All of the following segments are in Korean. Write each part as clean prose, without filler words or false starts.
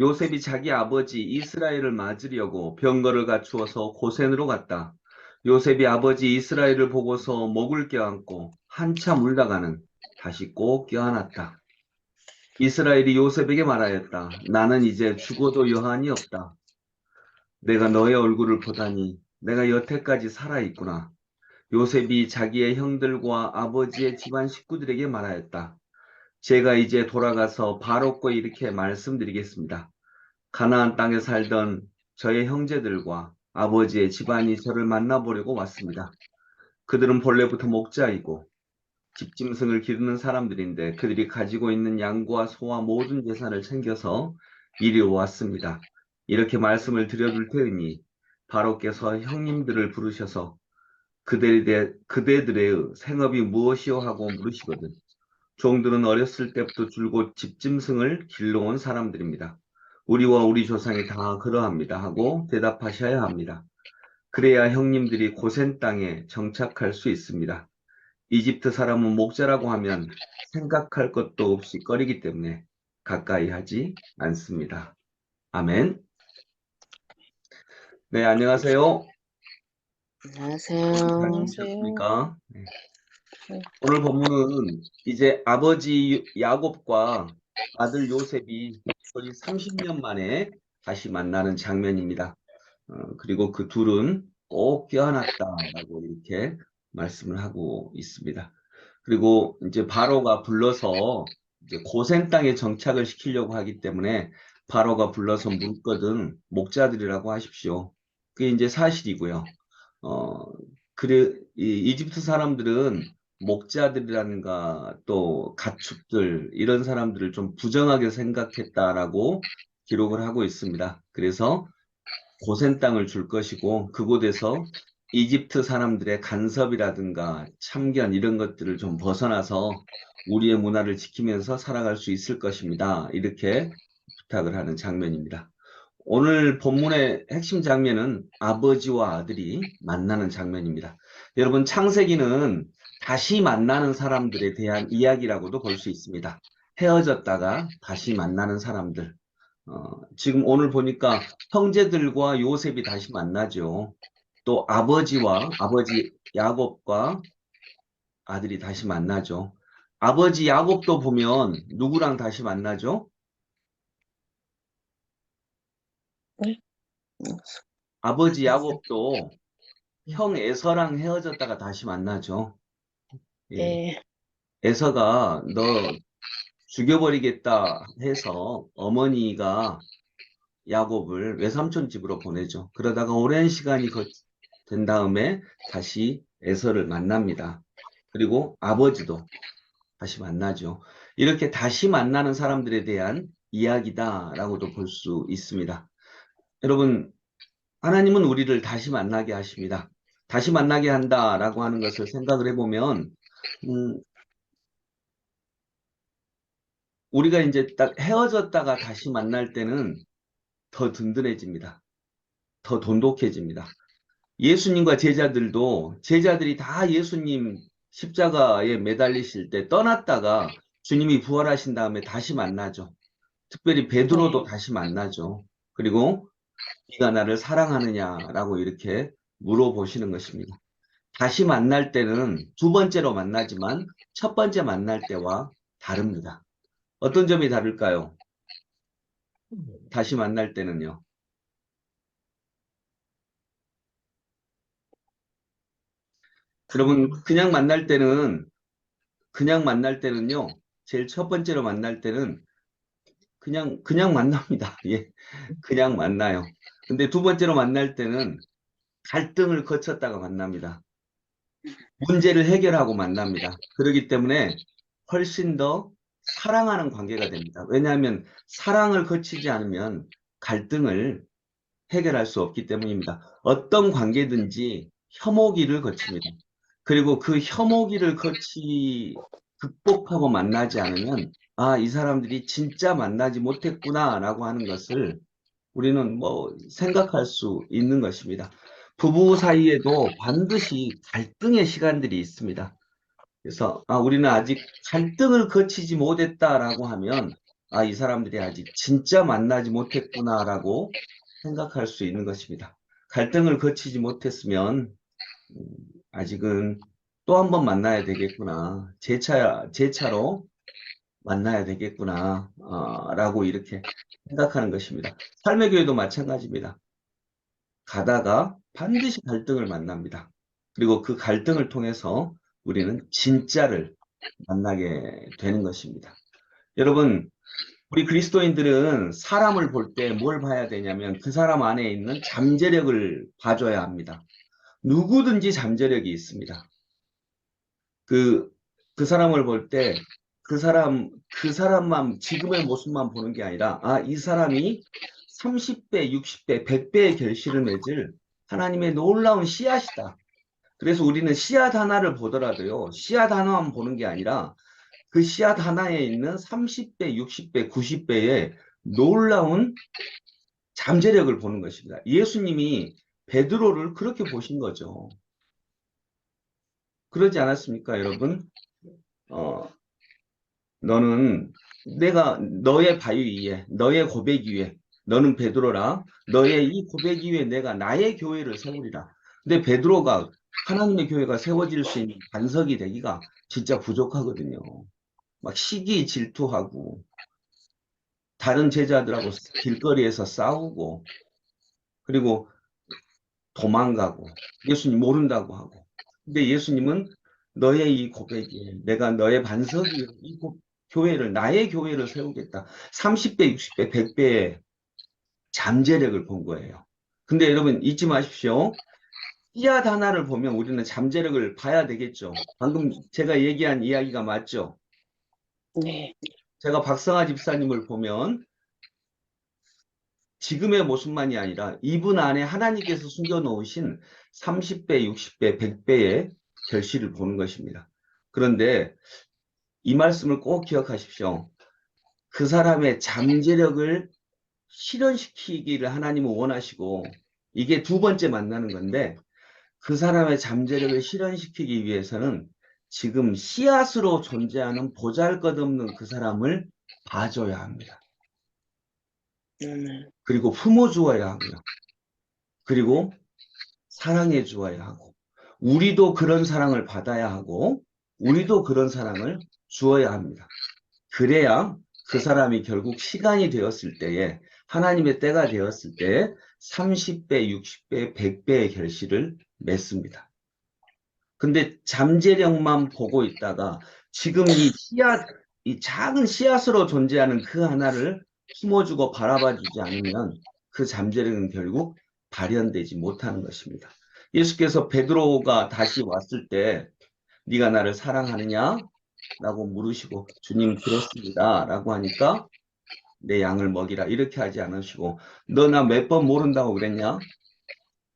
요셉이 자기 아버지 이스라엘을 맞으려고 병거를 갖추어서 고센으로 갔다. 요셉이 아버지 이스라엘을 보고서 목을 껴안고 한참 울다가는 다시 꼭 껴안았다. 이스라엘이 요셉에게 말하였다. 나는 이제 죽어도 여한이 없다. 내가 너의 얼굴을 보다니 내가 여태까지 살아있구나. 요셉이 자기의 형들과 아버지의 집안 식구들에게 말하였다. 제가 이제 돌아가서 바로께 이렇게 말씀드리겠습니다. 가나안 땅에 살던 저의 형제들과 아버지의 집안이 저를 만나보려고 왔습니다. 그들은 본래부터 목자이고 집짐승을 기르는 사람들인데 그들이 가지고 있는 양과 소와 모든 재산을 챙겨서 이리 왔습니다. 이렇게 말씀을 드려둘 테니 바로께서 형님들을 부르셔서 그대들의 생업이 무엇이오 하고 물으시거든. 종들은 어렸을 때부터 줄곧 집짐승을 길러온 사람들입니다. 우리와 우리 조상이 다 그러합니다 하고 대답하셔야 합니다. 그래야 형님들이 고센 땅에 정착할 수 있습니다. 이집트 사람은 목자라고 하면 생각할 것도 없이 꺼리기 때문에 가까이 하지 않습니다. 아멘. 네, 안녕하세요. 안녕하세요. 잘 안녕하세요. 지내셨습니까? 네. 네. 오늘 본문은 이제 아버지 야곱과 아들 요셉이 거의 30년 만에 다시 만나는 장면입니다. 그리고 그 둘은 꼭 껴안았다라고 이렇게 말씀을 하고 있습니다. 그리고 이제 바로가 불러서 이제 고센 땅에 정착을 시키려고 하기 때문에 바로가 불러서 묻거든 목자들이라고 하십시오. 그게 이제 사실이고요. 어, 이집트 사람들은 목자들이라든가 또 가축들 이런 사람들을 좀 부정하게 생각했다라고 기록을 하고 있습니다. 그래서 고센 땅을 줄 것이고 그곳에서 이집트 사람들의 간섭이라든가 참견 이런 것들을 좀 벗어나서 우리의 문화를 지키면서 살아갈 수 있을 것입니다. 이렇게 부탁을 하는 장면입니다. 오늘 본문의 핵심 장면은 아버지와 아들이 만나는 장면입니다. 여러분, 창세기는 다시 만나는 사람들에 대한 이야기라고도 볼 수 있습니다. 헤어졌다가 다시 만나는 사람들. 지금 오늘 보니까 형제들과 요셉이 다시 만나죠. 또 아버지 야곱과 아들이 다시 만나죠. 아버지 야곱도 보면 누구랑 다시 만나죠? 네. 아버지 야곱도 형 에서랑 헤어졌다가 다시 만나죠. 예. 네. 에서가 너 죽여버리겠다 해서 어머니가 야곱을 외삼촌 집으로 보내죠. 그러다가 오랜 시간이 된 다음에 다시 에서를 만납니다. 그리고 아버지도 다시 만나죠. 이렇게 다시 만나는 사람들에 대한 이야기다라고도 볼 수 있습니다. 여러분, 하나님은 우리를 다시 만나게 하십니다. 다시 만나게 한다라고 하는 것을 생각을 해보면 우리가 이제 딱 헤어졌다가 다시 만날 때는 더 든든해집니다. 더 돈독해집니다. 예수님과 제자들이 다 예수님 십자가에 매달리실 때 떠났다가 주님이 부활하신 다음에 다시 만나죠. 특별히 베드로도 다시 만나죠. 그리고 네가 나를 사랑하느냐라고 이렇게 물어보시는 것입니다. 다시 만날 때는 두 번째로 만나지만 첫 번째 만날 때와 다릅니다. 어떤 점이 다를까요? 다시 만날 때는요. 여러분, 그냥 만날 때는요, 제일 첫 번째로 만날 때는 그냥 만납니다. 예, 그냥 만나요. 근데 두 번째로 만날 때는 갈등을 거쳤다가 만납니다. 문제를 해결하고 만납니다. 그렇기 때문에 훨씬 더 사랑하는 관계가 됩니다. 왜냐하면 사랑을 거치지 않으면 갈등을 해결할 수 없기 때문입니다. 어떤 관계든지 혐오기를 거칩니다. 그리고 그 혐오기를 극복하고 만나지 않으면 아, 이 사람들이 진짜 만나지 못했구나라고 하는 것을 우리는 뭐 생각할 수 있는 것입니다. 부부 사이에도 반드시 갈등의 시간들이 있습니다. 그래서 우리는 아직 갈등을 거치지 못했다라고 하면 아, 이 사람들이 아직 진짜 만나지 못했구나라고 생각할 수 있는 것입니다. 갈등을 거치지 못했으면 음, 아직은 또 한 번 만나야 되겠구나. 제 차로 만나야 되겠구나. 라고 이렇게 생각하는 것입니다. 삶의 교회도 마찬가지입니다. 가다가 반드시 갈등을 만납니다. 그리고 그 갈등을 통해서 우리는 진짜를 만나게 되는 것입니다. 여러분, 우리 그리스도인들은 사람을 볼 때 뭘 봐야 되냐면 그 사람 안에 있는 잠재력을 봐줘야 합니다. 누구든지 잠재력이 있습니다. 그 사람을 볼 때 그 사람만 지금의 모습만 보는 게 아니라 아, 이 사람이 30배, 60배, 100배의 결실을 맺을 하나님의 놀라운 씨앗이다. 그래서 우리는 씨앗 하나를 보더라도요. 씨앗 하나만 보는 게 아니라 그 씨앗 하나에 있는 30배, 60배, 90배의 놀라운 잠재력을 보는 것입니다. 예수님이 베드로를 그렇게 보신 거죠. 그러지 않았습니까, 여러분? 어, 너는 내가 너의 바위 위에, 너의 고백 위에, 너는 베드로라, 너의 이 고백 위에 내가 나의 교회를 세우리라. 근데 베드로가 하나님의 교회가 세워질 수 있는 반석이 되기가 진짜 부족하거든요. 막 시기 질투하고, 다른 제자들하고 길거리에서 싸우고, 그리고 도망가고, 예수님 모른다고 하고. 근데 예수님은 너의 이 고백에 내가 너의 반석이 교회를, 나의 교회를 세우겠다. 30배, 60배, 100배의 잠재력을 본 거예요. 근데 여러분 잊지 마십시오. 씨앗 하나를 보면 우리는 잠재력을 봐야 되겠죠. 방금 제가 얘기한 이야기가 맞죠? 네. 제가 박성아 집사님을 보면 지금의 모습만이 아니라 이분 안에 하나님께서 숨겨놓으신 30배, 60배, 100배의 결실을 보는 것입니다. 그런데 이 말씀을 꼭 기억하십시오. 그 사람의 잠재력을 실현시키기를 하나님은 원하시고 이게 두 번째 만나는 건데 그 사람의 잠재력을 실현시키기 위해서는 지금 씨앗으로 존재하는 보잘것없는 그 사람을 봐줘야 합니다. 그리고 품어주어야 하고요. 그리고 사랑해 주어야 하고, 우리도 그런 사랑을 받아야 하고, 우리도 그런 사랑을 주어야 합니다. 그래야 그 사람이 결국 시간이 되었을 때에, 하나님의 때가 되었을 때에 30배, 60배, 100배의 결실을 맺습니다. 근데 잠재력만 보고 있다가 지금 이 작은 씨앗으로 존재하는 그 하나를 심어주고 바라봐주지 않으면 그 잠재력은 결국 발현되지 못하는 것입니다. 예수께서 베드로가 다시 왔을 때 네가 나를 사랑하느냐? 라고 물으시고 주님 그렇습니다. 라고 하니까 내 양을 먹이라 이렇게 하지 않으시고 너 나 몇 번 모른다고 그랬냐?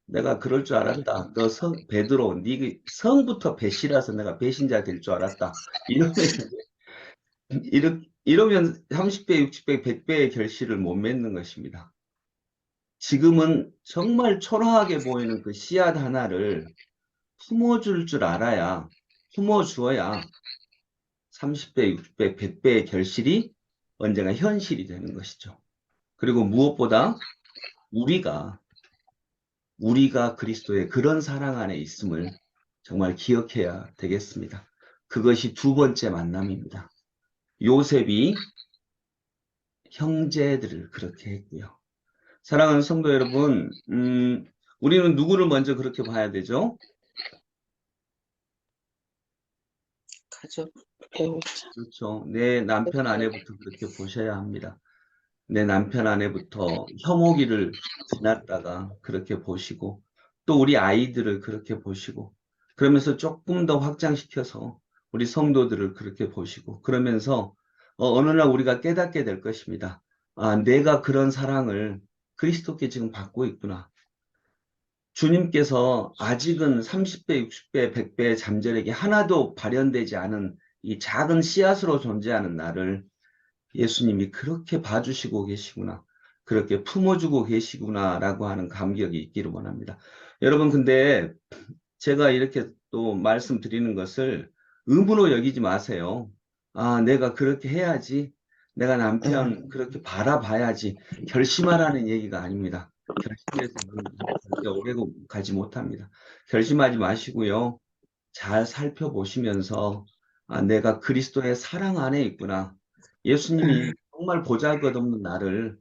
내가 그럴 줄 알았다. 너 베드로, 네 성부터 배신이라서 내가 배신자 될 줄 알았다. 이러면 30배, 60배, 100배의 결실을 못 맺는 것입니다. 지금은 정말 초라하게 보이는 그 씨앗 하나를 품어줄 줄 알아야, 품어주어야 30배, 60배, 100배의 결실이 언젠가 현실이 되는 것이죠. 그리고 무엇보다 우리가 그리스도의 그런 사랑 안에 있음을 정말 기억해야 되겠습니다. 그것이 두 번째 만남입니다. 요셉이 형제들을 그렇게 했고요. 사랑하는 성도 여러분, 우리는 누구를 먼저 그렇게 봐야 되죠? 가족, 배우자. 그렇죠. 내 남편 아내부터 그렇게 보셔야 합니다. 내 남편 아내부터 혐오기를 지났다가 그렇게 보시고 또 우리 아이들을 그렇게 보시고 그러면서 조금 더 확장시켜서 우리 성도들을 그렇게 보시고 그러면서 어느 날 우리가 깨닫게 될 것입니다. 아, 내가 그런 사랑을 그리스도께 지금 받고 있구나. 주님께서 아직은 30배, 60배, 100배의 잠재력이 하나도 발현되지 않은 이 작은 씨앗으로 존재하는 나를 예수님이 그렇게 봐주시고 계시구나. 그렇게 품어주고 계시구나라고 하는 감격이 있기를 원합니다. 여러분, 근데 제가 이렇게 또 말씀드리는 것을 의무로 여기지 마세요. 아, 내가 그렇게 해야지. 내가 남편 그렇게 바라봐야지 결심하라는 얘기가 아닙니다. 결심해서는 절대 오래 가지 못합니다. 결심하지 마시고요. 잘 살펴보시면서 내가 그리스도의 사랑 안에 있구나. 예수님이 정말 보잘것없는 나를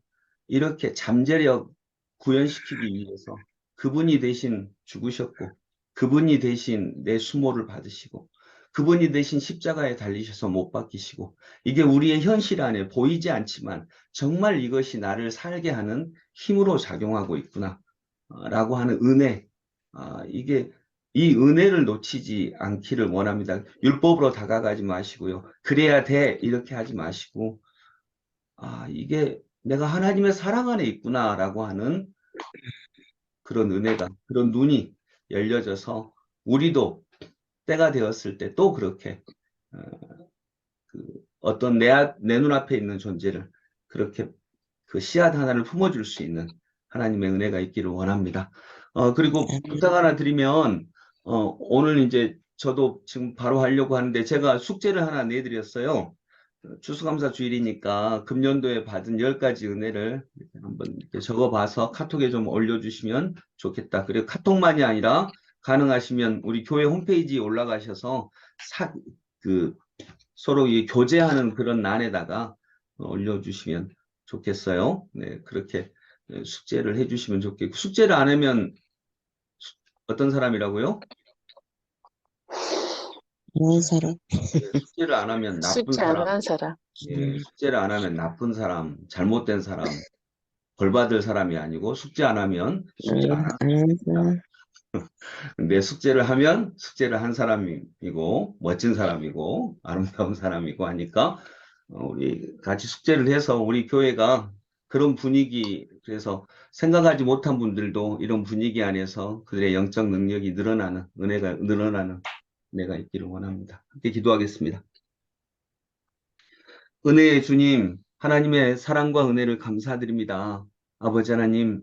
이렇게 잠재력 구현시키기 위해서 그분이 대신 죽으셨고 그분이 대신 내 수모를 받으시고 그분이 대신 십자가에 달리셔서 못 박히시고 이게 우리의 현실 안에 보이지 않지만 정말 이것이 나를 살게 하는 힘으로 작용하고 있구나 라고 하는 은혜 이게 이 은혜를 놓치지 않기를 원합니다. 율법으로 다가가지 마시고요. 그래야 돼 이렇게 하지 마시고 이게 내가 하나님의 사랑 안에 있구나라고 하는 그런 은혜가 그런 눈이 열려져서 우리도 때가 되었을 때 또 그렇게 어, 어떤 내 눈앞에 있는 존재를 그렇게 그 씨앗 하나를 품어줄 수 있는 하나님의 은혜가 있기를 원합니다. 그리고 부탁 하나 드리면 오늘 이제 저도 지금 바로 하려고 하는데 제가 숙제를 하나 내드렸어요. 추수감사 주일이니까 금년도에 받은 10가지 은혜를 이렇게 한번 이렇게 적어봐서 카톡에 좀 올려주시면 좋겠다. 그리고 카톡만이 아니라 가능하시면 우리 교회 홈페이지에 올라가셔서 서로 이 교제하는 그런 란에다가 올려주시면 좋겠어요. 네, 그렇게 숙제를 해주시면 좋겠고 숙제를 안 하면 어떤 사람이라고요? 좋은 사람. 숙제를 안 하면 나쁜 숙제 안 사람. 한 사람. 예, 숙제를 안 하면 나쁜 사람, 잘못된 사람, 벌 받을 사람이 아니고 숙제 안 하면 숙제 안 하는 사람입니다. 근데 숙제를 하면 숙제를 한 사람이고 멋진 사람이고 아름다운 사람이고 하니까 우리 같이 숙제를 해서 우리 교회가 그런 분위기 그래서 생각하지 못한 분들도 이런 분위기 안에서 그들의 영적 능력이 늘어나는 은혜가 늘어나는 은혜가 있기를 원합니다. 함께 기도하겠습니다. 은혜의 주님, 하나님의 사랑과 은혜를 감사드립니다. 아버지 하나님,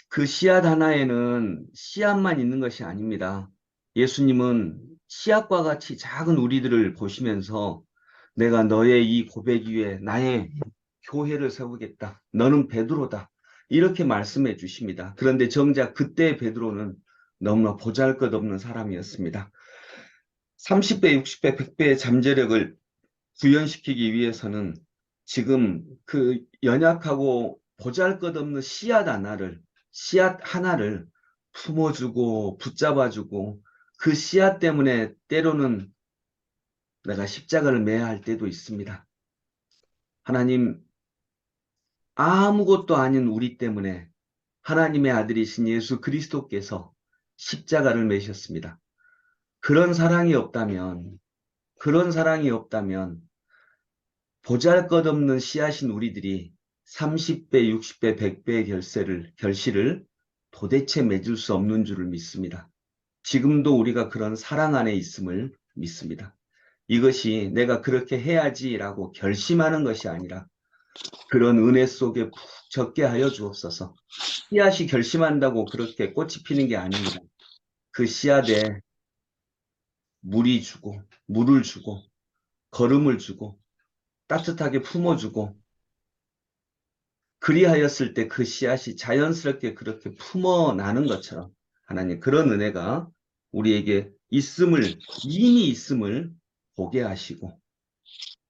그 씨앗 하나에는 씨앗만 있는 것이 아닙니다. 예수님은 씨앗과 같이 작은 우리들을 보시면서 내가 너의 이 고백 위에 나의 교회를 세우겠다. 너는 베드로다. 이렇게 말씀해 주십니다. 그런데 정작 그때 베드로는 너무나 보잘것없는 사람이었습니다. 30배, 60배, 100배의 잠재력을 구현시키기 위해서는 지금 그 연약하고 보잘것없는 씨앗 하나를 품어주고 붙잡아주고 그 씨앗 때문에 때로는 내가 십자가를 매야 할 때도 있습니다. 하나님, 아무것도 아닌 우리 때문에 하나님의 아들이신 예수 그리스도께서 십자가를 매셨습니다. 그런 사랑이 없다면 보잘것없는 씨앗인 우리들이 30배, 60배, 100배의 결실을 도대체 맺을 수 없는 줄을 믿습니다. 지금도 우리가 그런 사랑 안에 있음을 믿습니다. 이것이 내가 그렇게 해야지라고 결심하는 것이 아니라 그런 은혜 속에 푹 젖게 하여 주옵소서. 씨앗이 결심한다고 그렇게 꽃이 피는 게 아닙니다. 그 씨앗에 물을 주고 거름을 주고 따뜻하게 품어주고 그리하였을 때 그 씨앗이 자연스럽게 그렇게 품어나는 것처럼 하나님 그런 은혜가 우리에게 이미 있음을 보게 하시고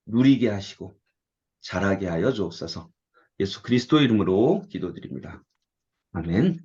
누리게 하시고 자라게 하여 주옵소서. 예수 그리스도 이름으로 기도드립니다. 아멘.